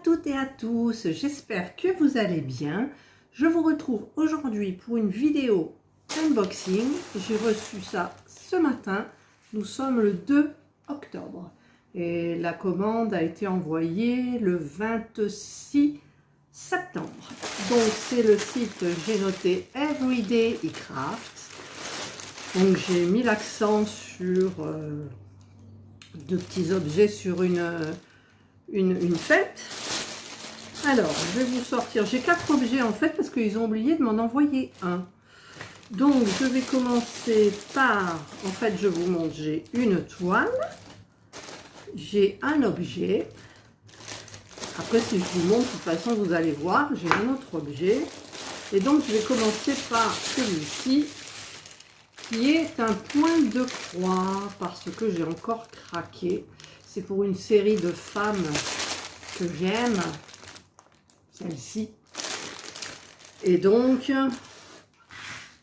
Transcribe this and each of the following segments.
toutes et à tous, j'espère que vous allez bien. Je vous retrouve aujourd'hui pour une vidéo unboxing. J'ai reçu ça ce matin, nous sommes le 2 octobre. Et la commande a été envoyée le 26 septembre. Donc c'est le site, j'ai noté Everyday Craft. Donc j'ai mis l'accent sur deux petits objets sur une fête. Alors je vais vous sortir, j'ai 4 objets en fait parce qu'ils ont oublié de m'en envoyer un. Donc je vais commencer par, en fait je vous montre, j'ai une toile, j'ai un objet. Après si je vous montre, de toute façon vous allez voir, j'ai un autre objet. Et donc je vais commencer par celui-ci, qui est un point de croix, parce que j'ai encore craqué. C'est pour une série de femmes que j'aime, celle-ci. Et donc,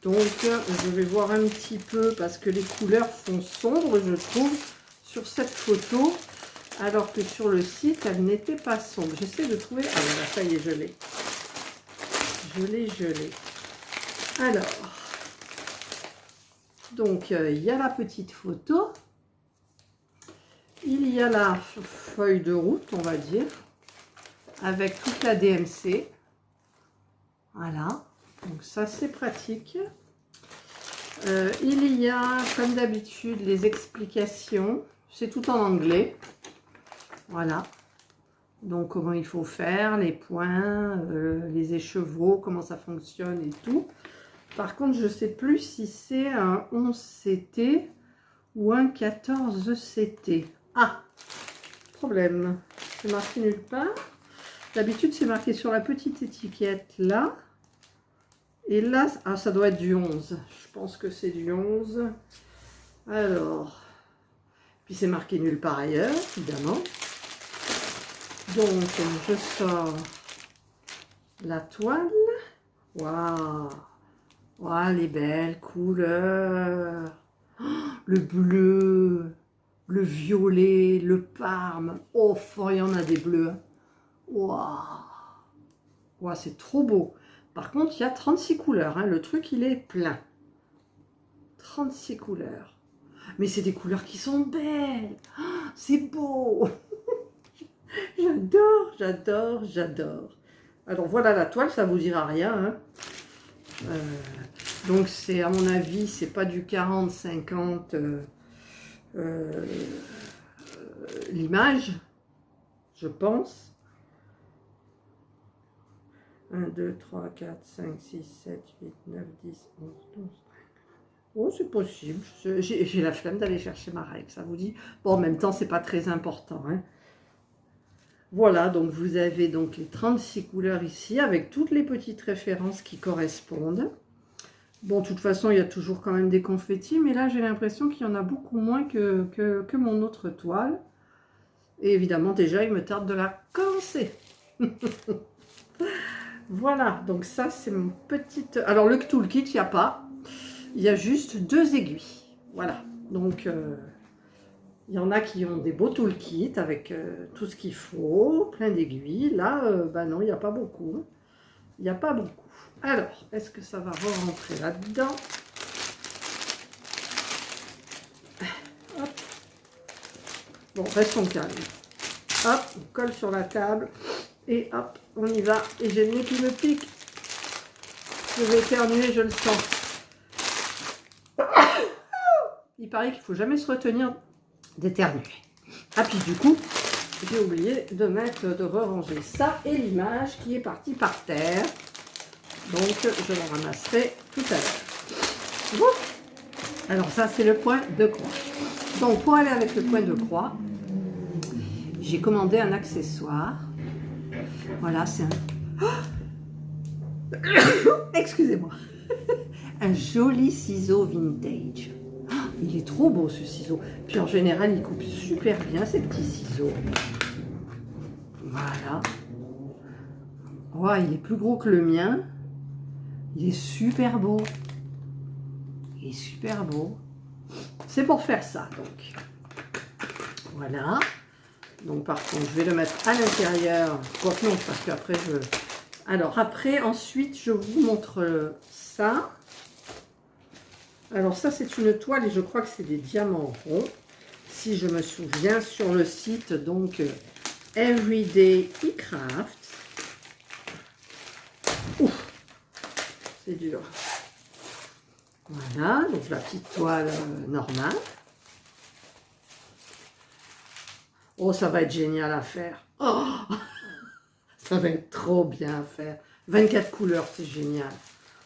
je vais voir un petit peu, parce que les couleurs sont sombres, je trouve, sur cette photo, alors que sur le site, elles n'étaient pas sombres. J'essaie de trouver... Ah voilà, ça y est, je l'ai. Je l'ai. Alors... Donc, il y a la petite photo, il y a la feuille de route, on va dire, avec toute la DMC. Voilà, donc ça c'est pratique. Il y a, comme d'habitude, les explications, c'est tout en anglais. Voilà, donc comment il faut faire, les points, les écheveaux, comment ça fonctionne et tout. Par contre, je ne sais plus si c'est un 11 CT ou un 14 CT. Ah, problème. C'est marqué nulle part. D'habitude, c'est marqué sur la petite étiquette là. Et là, ah, ça doit être du 11. Je pense que c'est du 11. Alors, puis c'est marqué nulle part ailleurs, évidemment. Donc, je sors la toile. Waouh! Wow, les belles couleurs, oh, le bleu, le violet, le parme. Oh, il y en a des bleus. Waouh, wow, c'est trop beau. Par contre, il y a 36 couleurs. Hein. Le truc, il est plein. 36 couleurs. Mais c'est des couleurs qui sont belles. Oh, c'est beau. J'adore. Alors, voilà la toile, ça vous dira rien. Hein. Donc c'est, à mon avis, c'est pas du 40-50 l'image, je pense. 1, 2, 3, 4, 5, 6, 7, 8, 9, 10, 11, 12. Oh, c'est possible. J'ai la flemme d'aller chercher ma règle, ça vous dit. Bon, en même temps, c'est pas très important. Hein. Voilà, donc vous avez donc les 36 couleurs ici, avec toutes les petites références qui correspondent. Bon, de toute façon, il y a toujours quand même des confettis, mais là, j'ai l'impression qu'il y en a beaucoup moins que mon autre toile. Et évidemment, déjà, il me tarde de la commencer. Voilà, donc ça, c'est mon petite... Alors, le toolkit, il n'y a pas. Il y a juste 2 aiguilles. Voilà, donc... il y en a qui ont des beaux toolkits avec tout ce qu'il faut, plein d'aiguilles. Là, bah non, il n'y a pas beaucoup. Il n'y a pas beaucoup. Alors, est-ce que ça va re-rentrer là-dedans? Hop. Bon, restons calmes. Hop, on colle sur la table. Et hop, on y va. Et j'ai le nez qui me pique. Je vais éternuer, je le sens. Il paraît qu'il ne faut jamais se retenir d'éternuer. Ah, puis du coup, j'ai oublié de re-ranger ça et l'image qui est partie par terre. Donc, je la ramasserai tout à l'heure. Bon. Alors, ça, c'est le point de croix. Donc, pour aller avec le point de croix, j'ai commandé un accessoire. Voilà, c'est un... Oh, excusez-moi. Un joli ciseau vintage. Oh, il est trop beau, ce ciseau. Puis, en général, il coupe super bien, ces petits ciseaux. Voilà. Oh, il est plus gros que le mien. Il est super beau. Il est super beau. C'est pour faire ça, donc. Voilà. Donc par contre, je vais le mettre à l'intérieur. Quoique non, parce qu'après je... Alors après, ensuite, je vous montre ça. Alors ça, c'est une toile et je crois que c'est des diamants ronds. Si je me souviens, sur le site, donc, Everyday eCraft. Ouf, c'est dur. Voilà, donc la petite toile normale. Oh, ça va être génial à faire. Oh, ça va être trop bien à faire. 24 couleurs, c'est génial.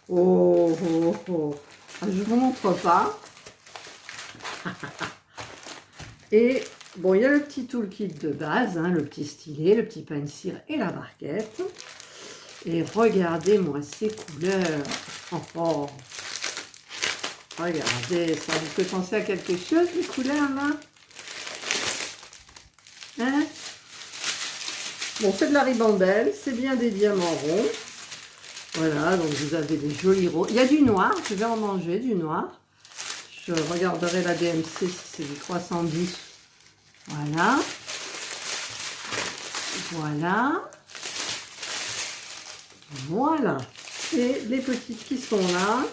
Oh, oh, oh. Je ne vous montre pas. Et bon, il y a le petit toolkit de base, hein, le petit stylet, le petit pencil et la barquette. Et regardez-moi ces couleurs. Oh, oh. Regardez, ça vous fait penser à quelque chose, les couleurs là? Hein? Bon, c'est de la ribambelle, c'est bien des diamants ronds. Voilà, donc vous avez des jolis roses. Il y a du noir, je vais en manger du noir. Je regarderai la DMC si c'est du 310. Voilà. Voilà. Voilà. Et les petites qui sont là,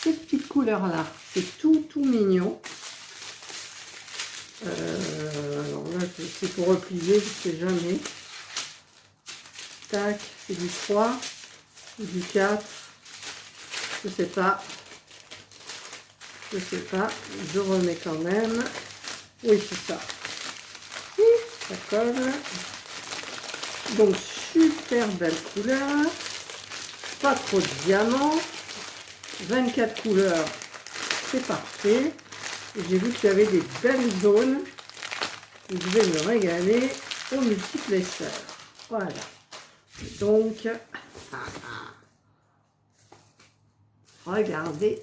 ces petites couleurs-là, c'est tout mignon. Alors là, c'est pour replier, je ne sais jamais. Tac, c'est du 3, du 4, je sais pas. Je sais pas, je remets quand même. Oui, c'est ça. Ça colle. Donc, super belle couleur. Pas trop de diamants. 24 couleurs, c'est parfait. J'ai vu qu'il y avait des belles zones. Je vais me régaler au multiplexeur. Voilà. Donc, regardez.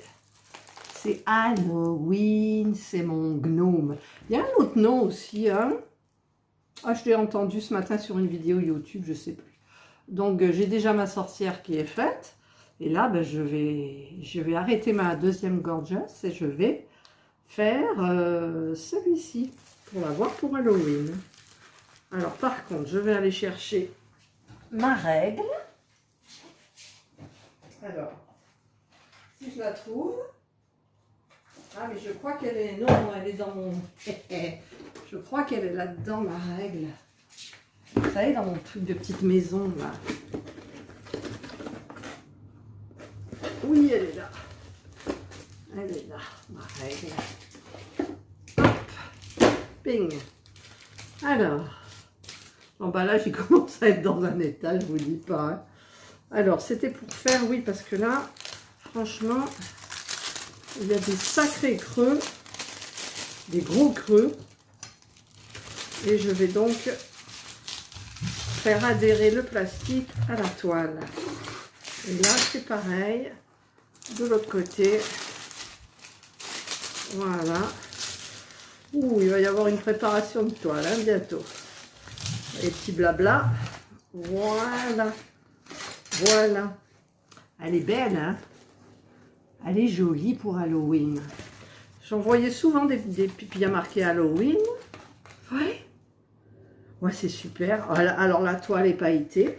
C'est Halloween, c'est mon gnome. Il y a un autre nom aussi, hein. Ah, je l'ai entendu ce matin sur une vidéo YouTube, je ne sais plus. Donc, j'ai déjà ma sorcière qui est faite. Et là, ben, je vais arrêter ma deuxième gorgeous et je vais faire celui-ci pour l'avoir pour Halloween. Alors, par contre, je vais aller chercher ma règle. Alors, si je la trouve... Ah, mais je crois qu'elle est... Non, elle est dans mon... Je crois qu'elle est là-dedans, ma règle. Vous savez, dans mon truc de petite maison, là. Oui, elle est là. Elle est là, ma règle. Hop. Ping. Alors. L'emballage, il commence à être dans un état, je vous dis pas. Hein. Alors, c'était pour faire, oui, parce que là, franchement... Il y a des sacrés creux, des gros creux. Et je vais donc faire adhérer le plastique à la toile. Et là, c'est pareil. De l'autre côté. Voilà. Ouh, il va y avoir une préparation de toile, hein, bientôt. Les petits blabla. Voilà. Voilà. Elle est belle, hein? Elle est jolie pour Halloween. J'en voyais souvent des pipilles marquées Halloween. Ouais. Ouais, c'est super. Alors, la toile est pailletée.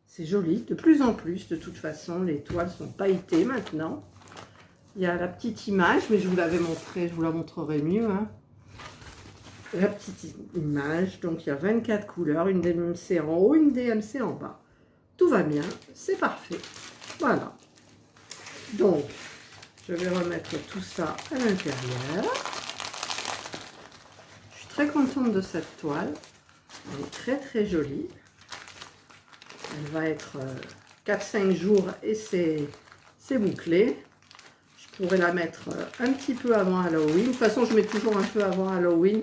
C'est joli. De plus en plus, de toute façon, les toiles sont pailletées maintenant. Il y a la petite image, mais je vous l'avais montré. Je vous la montrerai mieux. Hein. La petite image. Donc, il y a 24 couleurs. Une DMC en haut, une DMC en bas. Tout va bien. C'est parfait. Voilà. Donc, je vais remettre tout ça à l'intérieur. Je suis très contente de cette toile. Elle est très jolie. Elle va être 4-5 jours et c'est bouclé. Je pourrais la mettre un petit peu avant Halloween. De toute façon, je mets toujours un peu avant Halloween.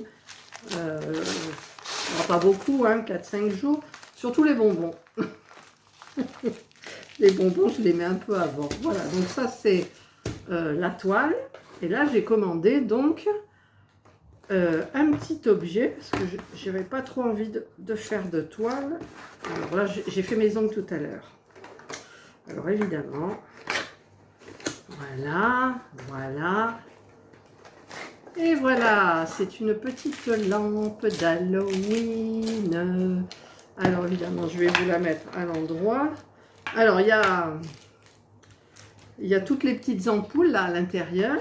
Pas beaucoup, hein, 4-5 jours. Surtout les bonbons. Les bonbons, je les mets un peu avant. Voilà, donc ça c'est la toile. Et là, j'ai commandé donc un petit objet, parce que je n'avais pas trop envie de faire de toile. Alors là, j'ai fait mes ongles tout à l'heure. Alors évidemment, voilà, voilà. Et voilà, c'est une petite lampe d'Halloween. Alors évidemment, je vais vous la mettre à l'endroit. Alors il y a toutes les petites ampoules là à l'intérieur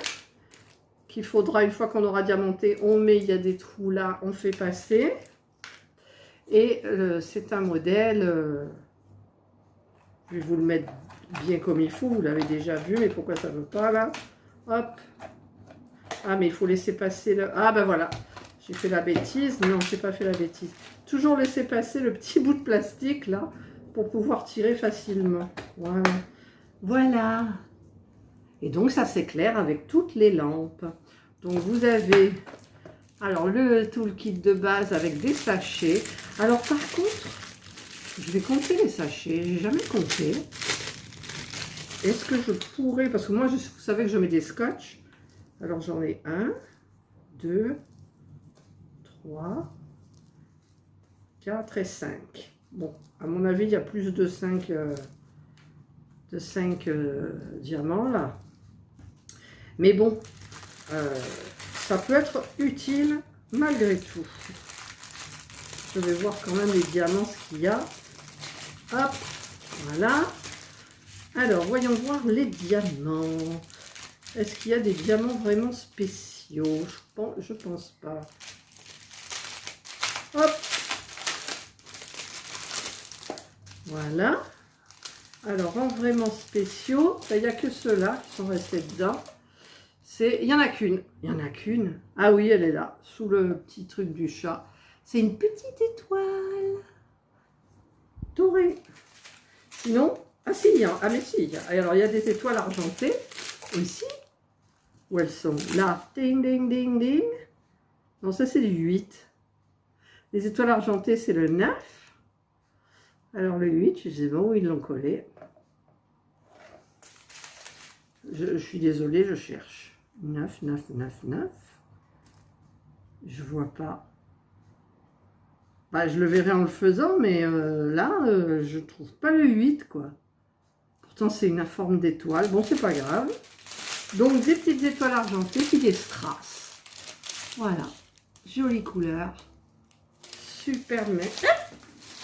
qu'il faudra, une fois qu'on aura diamanté, on met, il y a des trous là, on fait passer. Et c'est un modèle, je vais vous le mettre bien comme il faut, vous l'avez déjà vu, mais pourquoi ça ne veut pas là? Hop. Ah, mais il faut laisser passer le... Ah, ben voilà, j'ai fait la bêtise. Non, je n'ai pas fait la bêtise. Toujours laisser passer le petit bout de plastique là, pour pouvoir tirer facilement. Voilà. Voilà. Et donc, ça s'éclaire avec toutes les lampes. Donc, vous avez... Alors, le toolkit de base avec des sachets. Alors, par contre, je vais compter les sachets. J'ai jamais compté. Est-ce que je pourrais... Parce que moi, vous savez que je mets des scotch. Alors, j'en ai 1, 2, 3, 4 et 5. Bon, à mon avis, il y a plus de 5 diamants, là. Mais bon, ça peut être utile malgré tout. Je vais voir quand même les diamants, ce qu'il y a. Hop, voilà. Alors, voyons voir les diamants. Est-ce qu'il y a des diamants vraiment spéciaux? Je pense pas. Hop. Voilà. Alors, en vraiment spéciaux, il n'y a que ceux-là qui sont restés dedans. Il n'y en a qu'une. Il n'y en a qu'une. Ah oui, elle est là, sous le petit truc du chat. C'est une petite étoile dorée. Sinon, ah si, ah mais si. Alors, il y a des étoiles argentées aussi. Où elles sont? Là. Ding, ding, ding, ding. Non, ça, c'est du 8. Les étoiles argentées, c'est le 9. Alors, le 8, je sais pas où ils l'ont collé. Je suis désolée, je cherche. 9, 9, 9, 9. Je vois pas. Bah, je le verrai en le faisant, mais là, je trouve pas le 8, quoi. Pourtant, c'est une forme d'étoile. Bon, c'est pas grave. Donc, des petites étoiles argentées, puis des strass. Voilà. Jolie couleur. Super, mais...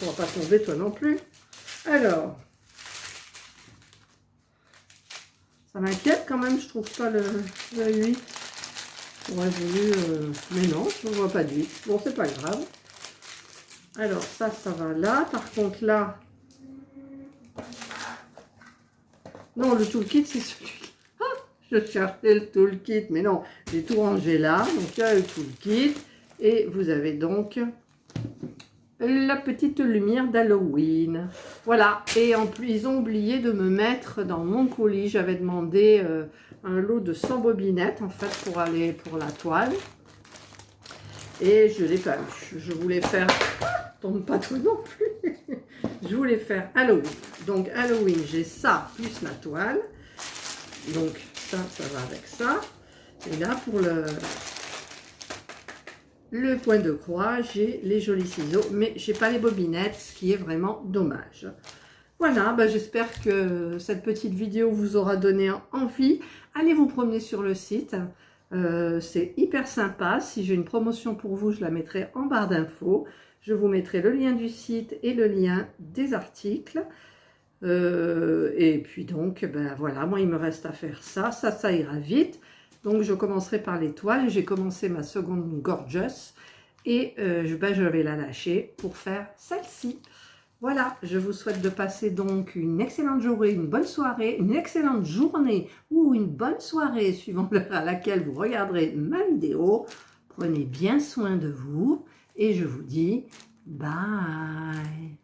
On va pas tomber, toi non plus. Alors... Ça m'inquiète quand même, je trouve pas le 8. J'aurais voulu... mais non, je ne vois pas de 8. Bon, c'est pas grave. Alors, ça va là. Par contre, là... Non, le toolkit, c'est celui-là. Ah, je cherchais le toolkit, mais non. J'ai tout rangé là. Donc, il y a le toolkit. Et vous avez donc... la petite lumière d'Halloween. Voilà, et en plus, ils ont oublié de me mettre dans mon colis. J'avais demandé un lot de 100 bobinettes, en fait, pour aller pour la toile. Et je ne l'ai pas eu. Je voulais faire... Tombe pas tout non plus. Je voulais faire Halloween. Donc, Halloween, j'ai ça, plus la toile. Donc, ça va avec ça. Et là, pour le point de croix, j'ai les jolis ciseaux, mais j'ai pas les bobinettes, ce qui est vraiment dommage. Voilà, bah j'espère que cette petite vidéo vous aura donné envie. Allez vous promener sur le site, c'est hyper sympa. Si j'ai une promotion pour vous, je la mettrai en barre d'infos. Je vous mettrai le lien du site et le lien des articles. Et puis donc, ben voilà, moi il me reste à faire ça. Ça ira vite. Donc, je commencerai par l'étoile. J'ai commencé ma seconde Gorgeous. Et je vais la lâcher pour faire celle-ci. Voilà, je vous souhaite de passer donc une excellente journée, une bonne soirée, une excellente journée ou une bonne soirée, suivant l'heure à laquelle vous regarderez ma vidéo. Prenez bien soin de vous et je vous dis bye.